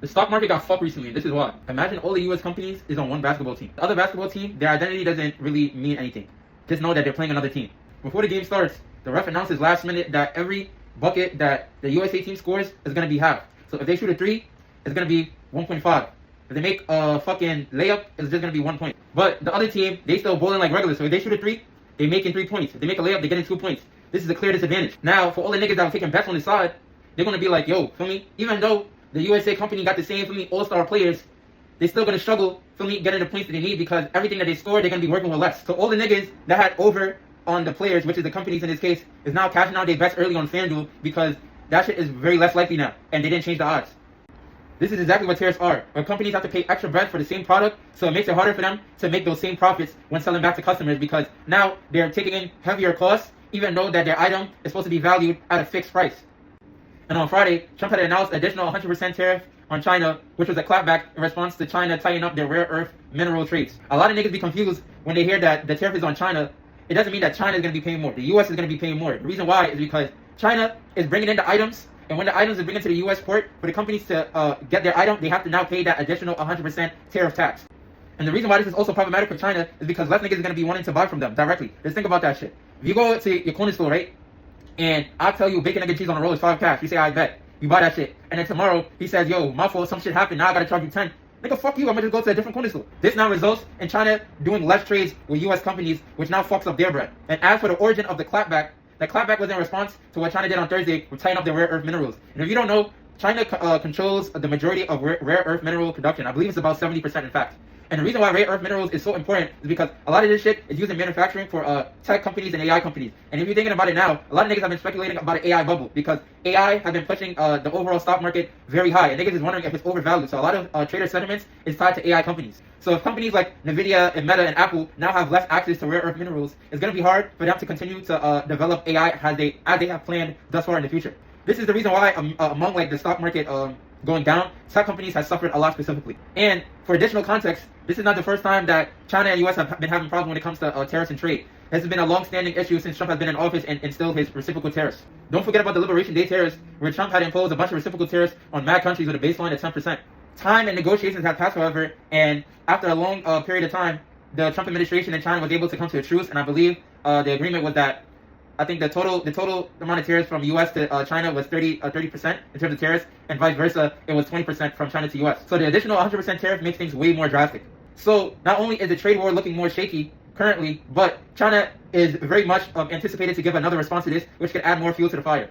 The stock market got fucked recently, and this is why. Imagine all the US companies is on one basketball team. The other basketball team, their identity doesn't really mean anything. Just know that they're playing another team. Before the game starts, the ref announces last minute that every bucket that the USA team scores is going to be half. So if they shoot a 3, it's going to be 1.5. If they make a fucking layup, it's just going to be 1 point. But the other team, they still bowling like regular. So if they shoot a 3, they make in 3 points. If they make a layup, they get in 2 points. This is a clear disadvantage. Now, for all the niggas that were taking bets on the side, they're going to be like, yo, feel me? Even though the USA company got the same, feel me, all-star players, they're still going to struggle, feel me, getting the points that they need because everything that they score, they're going to be working with less. So all the niggas that had over on the players, which is the companies in this case, is now cashing out their bets early on FanDuel because that shit is very less likely now, and they didn't change the odds. This is exactly what tariffs are, where companies have to pay extra bread for the same product, so it makes it harder for them to make those same profits when selling back to customers because now they're taking in heavier costs, even though that their item is supposed to be valued at a fixed price. And on Friday, Trump had announced additional 100% tariff on China, which was a clapback in response to China tightening up their rare earth mineral trades. A lot of niggas be confused when they hear that the tariff is on China. It doesn't mean that China is going to be paying more. The US is going to be paying more. The reason why is because China is bringing in the items, and when the items are bringing to the US port, for the companies to get their item, they have to now pay that additional 100% tariff tax. And the reason why this is also problematic for China is because less niggas is going to be wanting to buy from them directly. Just think about that shit. If you go to your corner store, right, and I tell you bacon, egg, and cheese on a roll is 5 cash, you say, I bet. You buy that shit. And then tomorrow, he says, yo, my fault, some shit happened, now I gotta charge you 10. Nigga, fuck you, I'm gonna just go to a different corner store. This now results in China doing less trades with US companies, which now fucks up their bread. And as for the origin of the clapback was in response to what China did on Thursday with tying up their rare earth minerals. And if you don't know, China controls the majority of rare earth mineral production. I believe it's about 70% in fact. And the reason why rare earth minerals is so important is because a lot of this shit is used in manufacturing for tech companies and AI companies. And if you're thinking about it now, a lot of niggas have been speculating about an AI bubble because AI has been pushing the overall stock market very high. And niggas is wondering if it's overvalued. So a lot of trader sentiments is tied to AI companies. So if companies like Nvidia and Meta and Apple now have less access to rare earth minerals, it's going to be hard for them to continue to develop AI as they have planned thus far in the future. This is the reason why among like the stock market going down, tech companies have suffered a lot specifically. And for additional context, this is not the first time that China and US have been having problems when it comes to tariffs and trade. This has been a long-standing issue since Trump has been in office and instilled his reciprocal tariffs. Don't forget about the Liberation Day tariffs, where Trump had imposed a bunch of reciprocal tariffs on mad countries with a baseline of 10%. Time and negotiations have passed, however, and after a long period of time, the Trump administration and China was able to come to a truce, and I believe the agreement was that I think the total amount of tariffs from US to China was 30% in terms of tariffs, and vice versa, it was 20% from China to US. So the additional 100% tariff makes things way more drastic. So not only is the trade war looking more shaky currently, but China is very much anticipated to give another response to this, which could add more fuel to the fire.